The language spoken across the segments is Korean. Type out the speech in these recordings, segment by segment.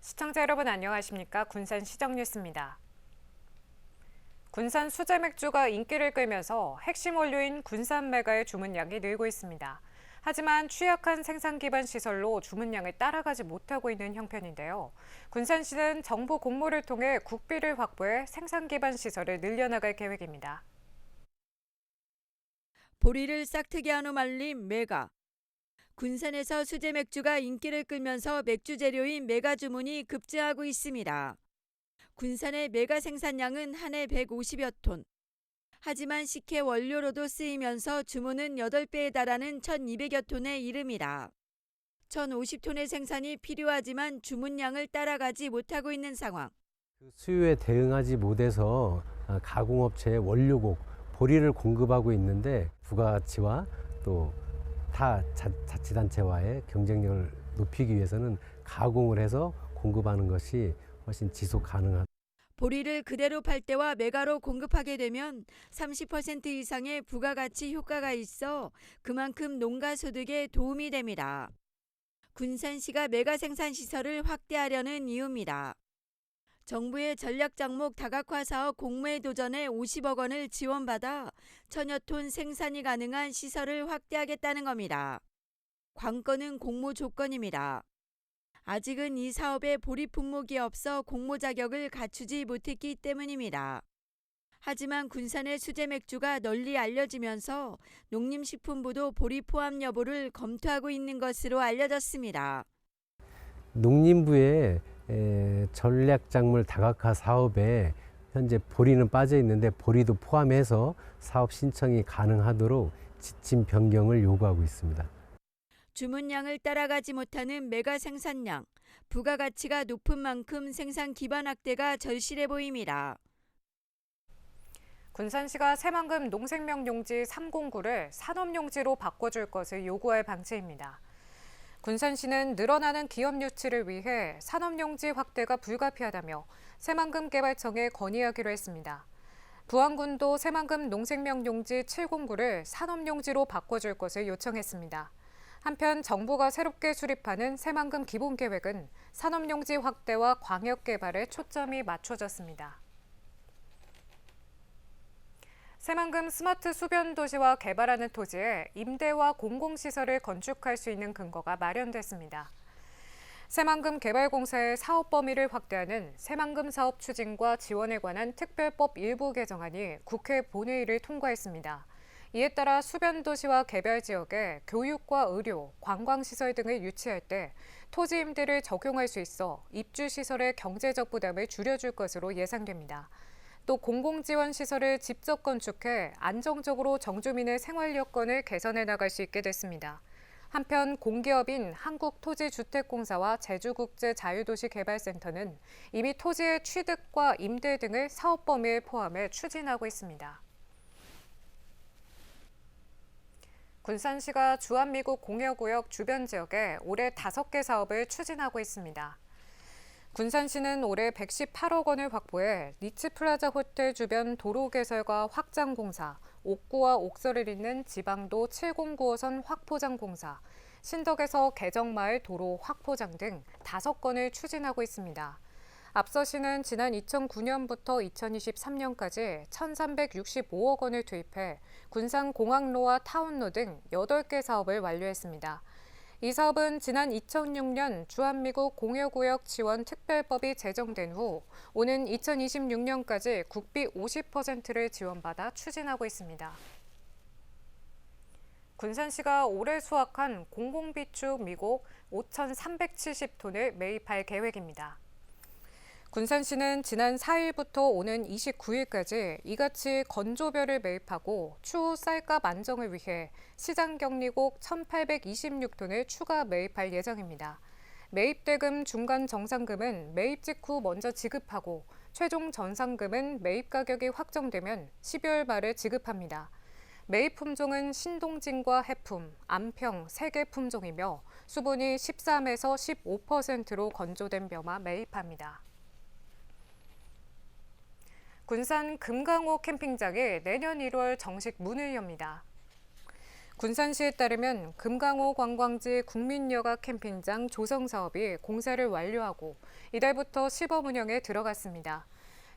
시청자 여러분 안녕하십니까? 군산 시정뉴스입니다. 군산 수제 맥주가 인기를 끌면서 핵심 원료인 군산 메가의 주문량이 늘고 있습니다. 하지만 취약한 생산 기반 시설로 주문량을 따라가지 못하고 있는 형편인데요. 군산시는 정부 공모를 통해 국비를 확보해 생산 기반 시설을 늘려나갈 계획입니다. 보리를 싹트게 한 후 말린 메가. 군산에서 수제 맥주가 인기를 끌면서 맥주 재료인 메가 주문이 급증하고 있습니다. 군산의 메가 생산량은 한 해 150여 톤. 하지만 식혜 원료로도 쓰이면서 주문은 8배에 달하는 1,200여 톤에 이릅니다. 1,050톤의 생산이 필요하지만 주문량을 따라가지 못하고 있는 상황. 수요에 대응하지 못해서 가공업체에 원료곡, 보리를 공급하고 있는데 부가가치와 또 타 자치단체와의 경쟁력을 높이기 위해서는 가공을 해서 공급하는 것이 훨씬 지속 가능하다. 보리를 그대로 팔 때와 메가로 공급하게 되면 30% 이상의 부가가치 효과가 있어 그만큼 농가 소득에 도움이 됩니다. 군산시가 메가 생산 시설을 확대하려는 이유입니다. 정부의 전략 장목 다각화 사업 공모에 도전해 50억 원을 지원받아 1,000여 톤 생산이 가능한 시설을 확대하겠다는 겁니다. 관건은 공모 조건입니다. 아직은 이 사업에 보리 품목이 없어 공모 자격을 갖추지 못했기 때문입니다. 하지만 군산의 수제 맥주가 널리 알려지면서 농림식품부도 보리 포함 여부를 검토하고 있는 것으로 알려졌습니다. 농림부의 전략작물 다각화 사업에 현재 보리는 빠져 있는데 보리도 포함해서 사업 신청이 가능하도록 지침 변경을 요구하고 있습니다. 주문량을 따라가지 못하는 메가 생산량, 부가가치가 높은 만큼 생산 기반 확대가 절실해 보입니다. 군산시가 새만금 농생명용지 309를 산업용지로 바꿔줄 것을 요구할 방침입니다. 군산시는 늘어나는 기업 유치를 위해 산업용지 확대가 불가피하다며 새만금 개발청에 건의하기로 했습니다. 부안군도 새만금 농생명용지 709를 산업용지로 바꿔줄 것을 요청했습니다. 한편 정부가 새롭게 수립하는 새만금 기본계획은 산업용지 확대와 광역개발에 초점이 맞춰졌습니다. 새만금 스마트 수변 도시와 개발하는 토지에 임대와 공공시설을 건축할 수 있는 근거가 마련됐습니다. 새만금 개발공사의 사업 범위를 확대하는 새만금 사업 추진과 지원에 관한 특별법 일부 개정안이 국회 본회의를 통과했습니다. 이에 따라 수변 도시와 개발 지역에 교육과 의료, 관광시설 등을 유치할 때 토지 임대를 적용할 수 있어 입주시설의 경제적 부담을 줄여줄 것으로 예상됩니다. 또 공공지원시설을 직접 건축해 안정적으로 정주민의 생활 여건을 개선해 나갈 수 있게 됐습니다. 한편 공기업인 한국토지주택공사와 제주국제자유도시개발센터는 이미 토지의 취득과 임대 등을 사업 범위에 포함해 추진하고 있습니다. 군산시가 주한미국 공여구역 주변 지역에 올해 5개 사업을 추진하고 있습니다. 군산시는 올해 118억 원을 확보해 리츠플라자 호텔 주변 도로 개설과 확장 공사, 옥구와 옥설을 잇는 지방도 709호선 확포장 공사, 신덕에서 개정마을 도로 확포장 등 5건을 추진하고 있습니다. 앞서 시는 지난 2009년부터 2023년까지 1,365억 원을 투입해 군산 공항로와 타운로 등 8개 사업을 완료했습니다. 이 사업은 지난 2006년 주한미국 공여구역 지원 특별법이 제정된 후 오는 2026년까지 국비 50%를 지원받아 추진하고 있습니다. 군산시가 올해 수확한 공공비축 미국 5,370톤을 매입할 계획입니다. 군산시는 지난 4일부터 오는 29일까지 이같이 건조별을 매입하고 추후 쌀값 안정을 위해 시장 격리곡 1,826톤을 추가 매입할 예정입니다. 매입대금 중간 정산금은 매입 직후 먼저 지급하고 최종 전산금은 매입 가격이 확정되면 12월 말에 지급합니다. 매입 품종은 신동진과 해품, 안평 3개 품종이며 수분이 13에서 15%로 건조된 벼만 매입합니다. 군산 금강호 캠핑장이 내년 1월 정식 문을 엽니다. 군산시에 따르면 금강호 관광지 국민여가 캠핑장 조성 사업이 공사를 완료하고 이달부터 시범 운영에 들어갔습니다.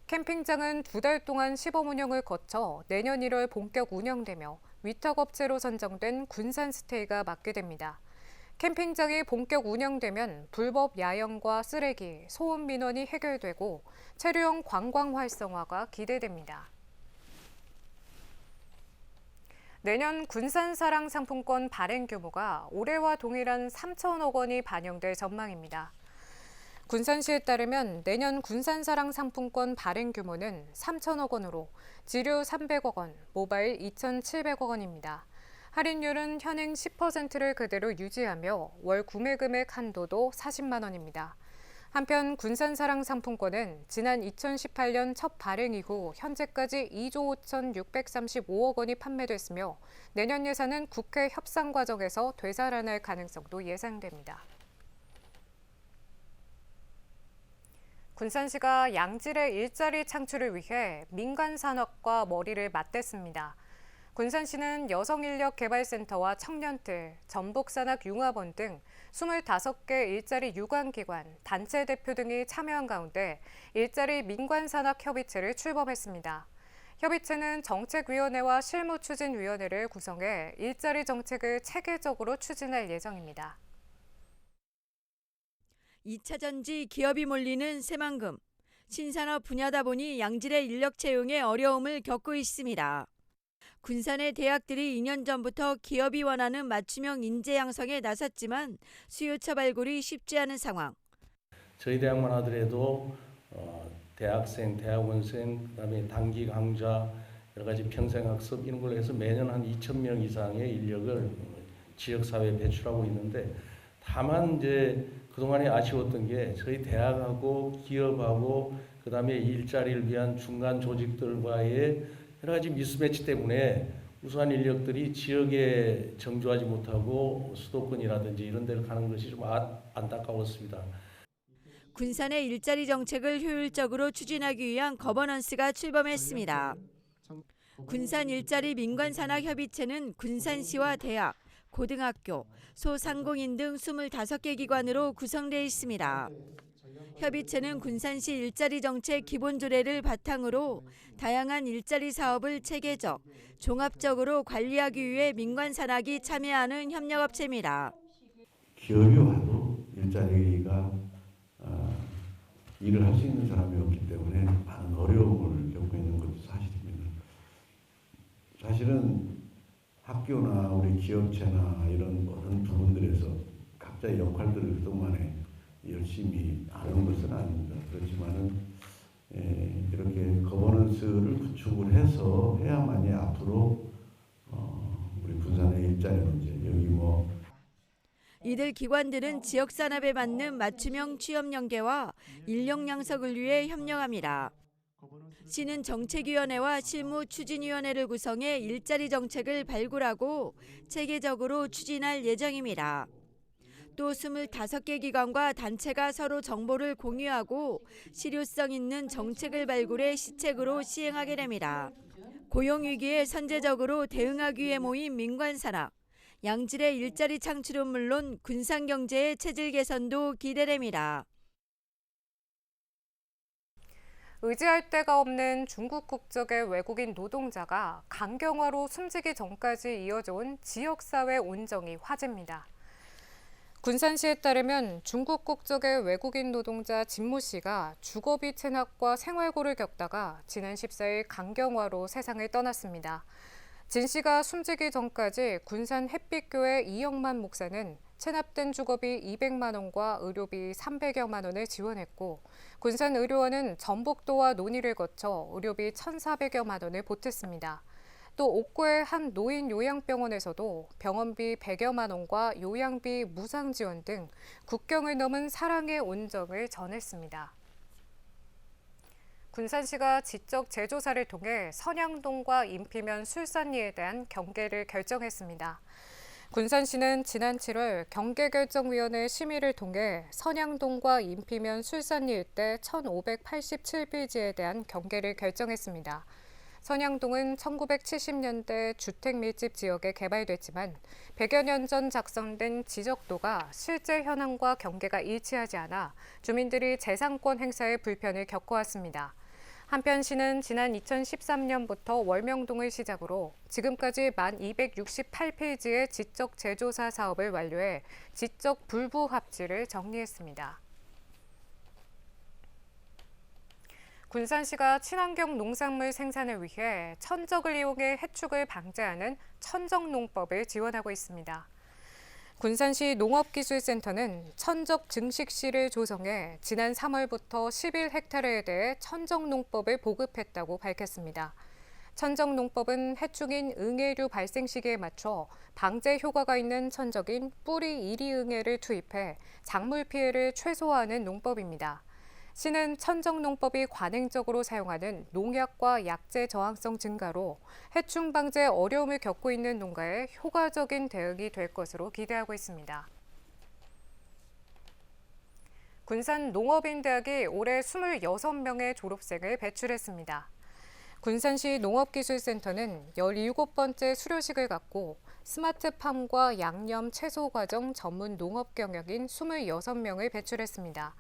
캠핑장은 2달 동안 시범 운영을 거쳐 내년 1월 본격 운영되며 위탁업체로 선정된 군산스테이가 맡게 됩니다. 캠핑장이 본격 운영되면 불법 야영과 쓰레기, 소음 민원이 해결되고 체류형 관광 활성화가 기대됩니다. 내년 군산사랑 상품권 발행 규모가 올해와 동일한 3천억 원이 반영될 전망입니다. 군산시에 따르면 내년 군산사랑 상품권 발행 규모는 3천억 원으로 지류 300억 원, 모바일 2,700억 원입니다. 할인율은 현행 10%를 그대로 유지하며 월 구매 금액 한도도 40만 원입니다. 한편 군산사랑 상품권은 지난 2018년 첫 발행 이후 현재까지 2조 5,635억 원이 판매됐으며 내년 예산은 국회 협상 과정에서 되살아날 가능성도 예상됩니다. 군산시가 양질의 일자리 창출을 위해 민간 산업과 머리를 맞댔습니다. 군산시는 여성인력개발센터와 청년틀, 전북산학융합원 등 25개 일자리 유관기관, 단체 대표 등이 참여한 가운데 일자리 민관산학협의체를 출범했습니다. 협의체는 정책위원회와 실무추진위원회를 구성해 일자리 정책을 체계적으로 추진할 예정입니다. 2차 전지 기업이 몰리는 새만금. 신산업 분야다 보니 양질의 인력 채용에 어려움을 겪고 있습니다. 군산의 대학들이 2년 전부터 기업이 원하는 맞춤형 인재 양성에 나섰지만 수요처 발굴이 쉽지 않은 상황. 저희 대학만 하더라도 대학생, 대학원생, 그다음에 단기 강좌, 여러 가지 평생학습 이런 걸로 해서 매년 한 2,000명 이상의 인력을 지역사회에 배출하고 있는데 다만 이제 그동안에 아쉬웠던 게 저희 대학하고 기업하고 그다음에 일자리를 위한 중간 조직들과의 여러 가지 미스매치 때문에 우수한 인력들이 지역에 정주하지 못하고 수도권이라든지 이런 데를 가는 것이 좀 안타까웠습니다. 군산의 일자리 정책을 효율적으로 추진하기 위한 거버넌스가 출범했습니다. 군산 일자리 민관산학협의체는 군산시와 대학, 고등학교, 소상공인 등 25개 기관으로 구성되어 있습니다. 협의체는 군산시 일자리 정책 기본 조례를 바탕으로 다양한 일자리 사업을 체계적, 종합적으로 관리하기 위해 민관산학이 참여하는 협력업체입니다. 기업이 와도 일자리가 일을 할 수 있는 사람이 없기 때문에 많은 어려움을 겪고 있는 것도 사실입니다. 사실은 학교나 우리 기업체나 이런 모든 부분들에서 각자의 역할들을 그동안에 열심히 하는 것은 아닙니다. 그렇지만은 이렇게 거버넌스를 구축을 해서 해야만이 앞으로 우리 군산의 일자리 문제 여기 이들 기관들은 지역 산업에 맞는 맞춤형 취업 연계와 인력 양성을 위해 협력합니다. 시는 정책위원회와 실무추진위원회를 구성해 일자리 정책을 발굴하고 체계적으로 추진할 예정입니다. 또 25개 기관과 단체가 서로 정보를 공유하고 실효성 있는 정책을 발굴해 시책으로 시행하게 됩니다. 고용위기에 선제적으로 대응하기 위해 모인 민관산학. 양질의 일자리 창출은 물론 군산 경제의 체질 개선도 기대됩니다. 의지할 데가 없는 중국 국적의 외국인 노동자가 강경화로 숨지기 전까지 이어져온 지역사회 온정이 화제입니다. 군산시에 따르면 중국 국적의 외국인 노동자 진모 씨가 주거비 체납과 생활고를 겪다가 지난 14일 강경화로 세상을 떠났습니다. 진 씨가 숨지기 전까지 군산 햇빛교회 이영만 목사는 체납된 주거비 200만 원과 의료비 300여만 원을 지원했고 군산의료원은 전북도와 논의를 거쳐 의료비 1,400여만 원을 보탰습니다. 또 옥구의 한 노인 요양병원에서도 병원비 100여만 원과 요양비 무상 지원 등 국경을 넘은 사랑의 온정을 전했습니다. 군산시가 지적 재조사를 통해 선양동과 인피면 술산리에 대한 경계를 결정했습니다. 군산시는 지난 7월 경계결정위원회 심의를 통해 선양동과 인피면 술산리 일대 1,587필지에 대한 경계를 결정했습니다. 선양동은 1970년대 주택 밀집 지역에 개발됐지만 100여 년 전 작성된 지적도가 실제 현황과 경계가 일치하지 않아 주민들이 재산권 행사에 불편을 겪어왔습니다. 한편 시는 지난 2013년부터 월명동을 시작으로 지금까지 1268페이지의 지적 재조사 사업을 완료해 지적 불부합지를 정리했습니다. 군산시가 친환경 농산물 생산을 위해 천적을 이용해 해충을 방제하는 천적농법을 지원하고 있습니다. 군산시 농업기술센터는 천적 증식실을 조성해 지난 3월부터 11헥타르에 대해 천적농법을 보급했다고 밝혔습니다. 천적농법은 해충인 응애류 발생 시기에 맞춰 방제 효과가 있는 천적인 뿌리 이리응애를 투입해 작물 피해를 최소화하는 농법입니다. 시는 천적농법이 관행적으로 사용하는 농약과 약재 저항성 증가로 해충 방제에 어려움을 겪고 있는 농가에 효과적인 대응이 될 것으로 기대하고 있습니다. 군산농업인대학이 올해 26명의 졸업생을 배출했습니다. 군산시 농업기술센터는 17번째 수료식을 갖고 스마트팜과 양념 채소 과정 전문 농업 경영인 26명을 배출했습니다.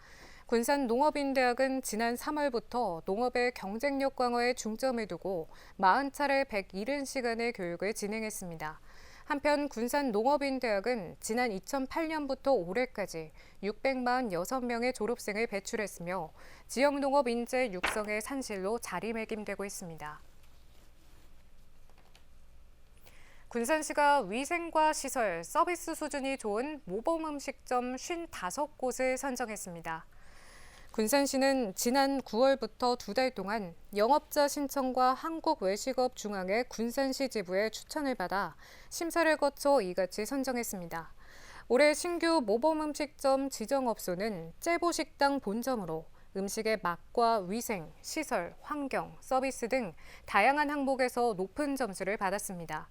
군산농업인대학은 지난 3월부터 농업의 경쟁력 강화에 중점을 두고 40차례 170시간의 교육을 진행했습니다. 한편 군산농업인대학은 지난 2008년부터 올해까지 646명의 졸업생을 배출했으며 지역농업 인재 육성의 산실로 자리매김되고 있습니다. 군산시가 위생과 시설, 서비스 수준이 좋은 모범음식점 55곳을 선정했습니다. 군산시는 지난 9월부터 2달 동안 영업자 신청과 한국외식업중앙회 군산시 지부의 추천을 받아 심사를 거쳐 이같이 선정했습니다. 올해 신규 모범음식점 지정업소는 째보식당 본점으로 음식의 맛과 위생, 시설, 환경, 서비스 등 다양한 항목에서 높은 점수를 받았습니다.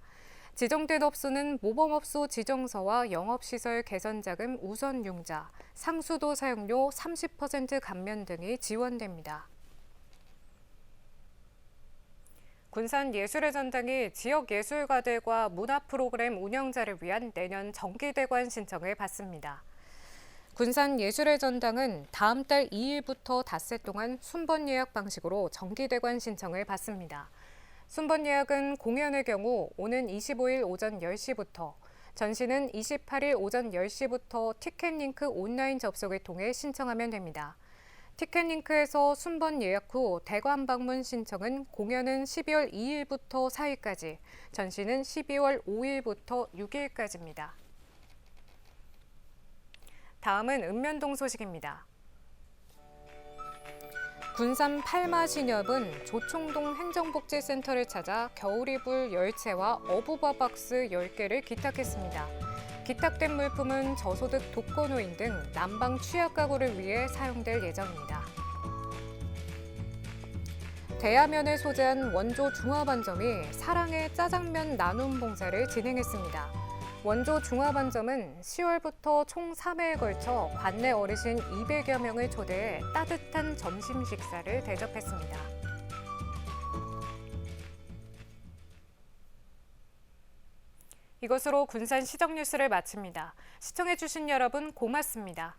지정된 업소는 모범업소 지정서와 영업시설 개선자금 우선융자, 상수도 사용료 30% 감면 등이 지원됩니다. 군산예술의 전당이 지역 예술가들과 문화 프로그램 운영자를 위한 내년 정기대관 신청을 받습니다. 군산예술의 전당은 다음 달 2일부터 닷새 동안 순번 예약 방식으로 정기대관 신청을 받습니다. 순번 예약은 공연의 경우 오는 25일 오전 10시부터, 전시는 28일 오전 10시부터 티켓링크 온라인 접속을 통해 신청하면 됩니다. 티켓링크에서 순번 예약 후 대관 방문 신청은 공연은 12월 2일부터 4일까지, 전시는 12월 5일부터 6일까지입니다. 다음은 읍면동 소식입니다. 군산 팔마신협은 조총동 행정복지센터를 찾아 겨울이불 10채와 어부바 박스 10개를 기탁했습니다. 기탁된 물품은 저소득 독거노인 등 난방 취약 가구를 위해 사용될 예정입니다. 대야면을 소재한 원조 중화반점이 사랑의 짜장면 나눔 봉사를 진행했습니다. 원조 중화반점은 10월부터 총 3회에 걸쳐 관내 어르신 200여 명을 초대해 따뜻한 점심 식사를 대접했습니다. 이것으로 군산 시정 뉴스를 마칩니다. 시청해주신 여러분 고맙습니다.